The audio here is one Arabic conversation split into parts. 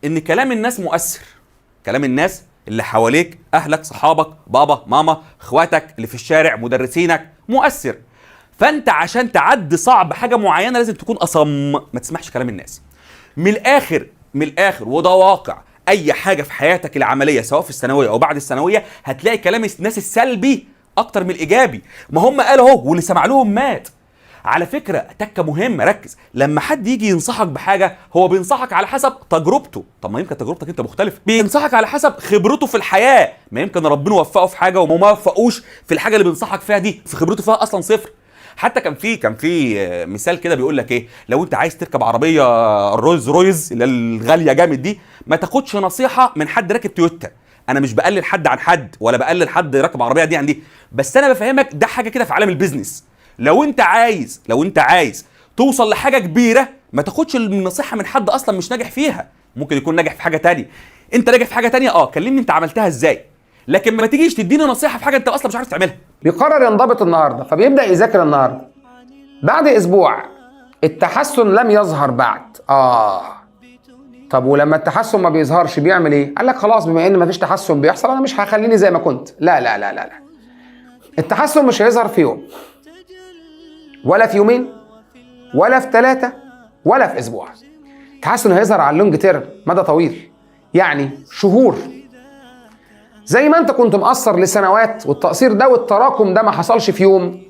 ان كلام الناس مؤثر. كلام الناس اللي حواليك، اهلك، صحابك، بابا، ماما، اخواتك اللي في الشارع، مدرسينك، مؤثر. فانت عشان تعدي صعب حاجه معينه لازم تكون اصم، ما تسمعش كلام الناس. من الاخر، من الاخر، وده واقع. اي حاجه في حياتك العمليه سواء في الثانويه او بعد الثانويه هتلاقي كلام الناس السلبي اكتر من الايجابي. ما هم قالوا اهو، واللي سمع لهم مات. على فكره تكه مهمه، ركز. لما حد يجي ينصحك بحاجه هو بينصحك على حسب تجربته. طب ما يمكن تجربتك انت مختلفه. بينصحك على حسب خبرته في الحياه. ما يمكن ربنا وفقه في حاجه وما وفقوش في الحاجه اللي بينصحك فيها دي، في خبرته فيها اصلا صفر. حتى كان في مثال كده بيقول لك ايه، لو انت عايز تركب عربيه رويز رويز اللي الغاليه جامد دي، ما تاخدش نصيحه من حد راكب تويوتا. انا مش بقلل حد عن حد ولا بقلل حد راكب عربيه دي عن دي، بس انا بفهمك ده حاجه كده في عالم البيزنس. لو انت عايز توصل لحاجه كبيره، ما تاخدش النصيحه من حد اصلا مش ناجح فيها. ممكن يكون ناجح في حاجه تانية، انت ناجح في حاجه تانية، كلمني انت عملتها ازاي. لكن ما تيجيش تديني نصيحه في حاجه انت اصلا مش عارف تعملها. بيقرر ينضبط النهارده، فبيبدأ يذاكر النهارده. بعد اسبوع التحسن لم يظهر بعد. طب ولما التحسن ما بيظهرش بيعمل ايه؟ قال لك خلاص، بما ان مفيش تحسن بيحصل انا مش هخليني زي ما كنت. لا لا لا لا لا، التحسن مش هيظهر في يوم ولا في يومين ولا في 3 ولا في اسبوع. التحسن هيظهر على اللونج تيرم، مدى طويل، يعني شهور. زي ما انت كنت مقصر لسنوات والتقصير ده والتراكم ده ما حصلش في يوم،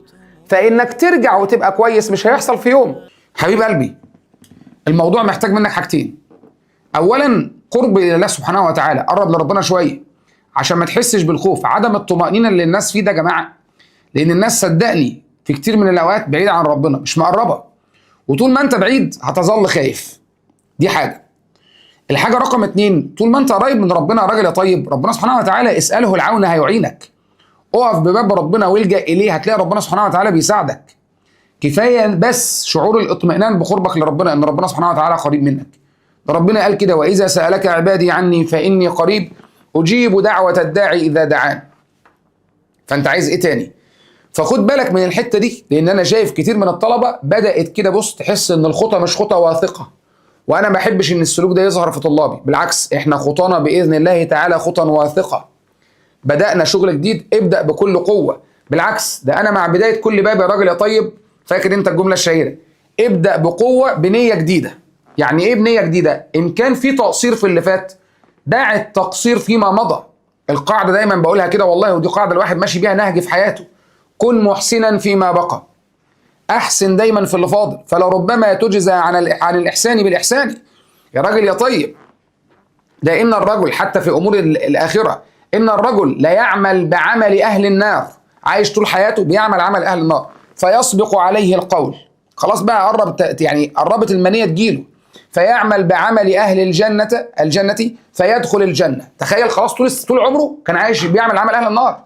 فانك ترجع وتبقى كويس مش هيحصل في يوم. حبيب قلبي، الموضوع محتاج منك حاجتين. اولا قرب الى الله سبحانه وتعالى، قرب لربنا شويه عشان ما تحسش بالخوف. عدم الطمأنينة اللي الناس فيه ده يا جماعه، لان الناس صدقني في كتير من الاوقات بعيده عن ربنا، مش مقربه، وطول ما انت بعيد هتظل خايف. دي حاجه. الحاجه رقم 2، طول ما انت قريب من ربنا يا راجل يا طيب، ربنا سبحانه وتعالى اساله العون هيعينك. اقف بباب ربنا والجأ اليه، هتلاقي ربنا سبحانه وتعالى بيساعدك. كفايه بس شعور الاطمئنان بقربك لربنا، ان ربنا سبحانه وتعالى قريب منك. ده ربنا قال كده: واذا سالك عبادي عني فاني قريب اجيب دعوه الداعي اذا دعان. فانت عايز ايه تاني؟ فخد بالك من الحته دي، لان انا شايف كتير من الطلبه بدات كده، بص، تحس ان الخطى مش خطى واثقه. وانا ما احبش ان السلوك ده يظهر في طلابي، بالعكس احنا خطانا باذن الله تعالى خطى واثقه. بدانا شغل جديد، ابدا بكل قوه. بالعكس ده انا مع بدايه كل باب يا راجل يا طيب، فاكر انت الجمله الشهيره: ابدا بقوه بنيه جديده. يعني ايه بنيه جديده؟ ان كان في تقصير في اللي فات، دع التقصير فيما مضى. القاعده دايما بقولها كده والله، ودي قاعده الواحد ماشي بيها نهج في حياته: كن محسنا فيما بقى. احسن دايما في اللي فاضل، فلربما تجزى عن الاحسان بالاحسان. يا راجل يا طيب، ده ان الرجل حتى في امور الاخره، ان الرجل لا يعمل بعمل اهل النار، عايش طول حياته بيعمل عمل اهل النار، فيسبق عليه القول، خلاص بقى يعني قربت المنيه تجيله، فيعمل بعمل اهل الجنه فيدخل الجنه. تخيل، خلاص طول عمره كان عايش بيعمل عمل اهل النار،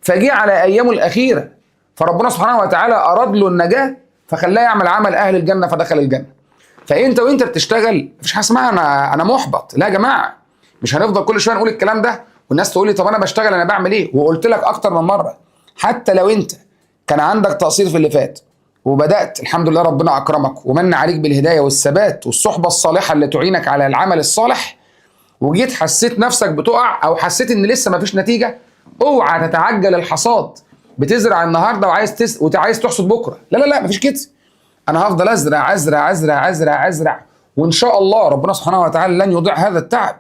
فجه على ايامه الاخيره فربنا سبحانه وتعالى اراد له النجاه، فخلاه يعمل عمل اهل الجنه فدخل الجنه. فانت وانت بتشتغل مفيش حاجه اسمها انا محبط. لا يا جماعه، مش هنفضل كل شويه نقول الكلام ده والناس تقول لي طب انا بشتغل انا بعمل ايه؟ وقلت لك اكتر من مره، حتى لو انت كان عندك تقصير في اللي فات وبدات الحمد لله ربنا اكرمك ومن عليك بالهدايه والثبات والصحبه الصالحه اللي تعينك على العمل الصالح، وجيت حسيت نفسك بتقع او حسيت ان لسه مفيش نتيجه، اوعى تتعجل الحصاد. بتزرع النهارده وعايز تحصد بكره. لا لا لا، مفيش كده. انا هفضل ازرع ازرع ازرع ازرع ازرع، وان شاء الله ربنا سبحانه وتعالى لن يضيع هذا التعب.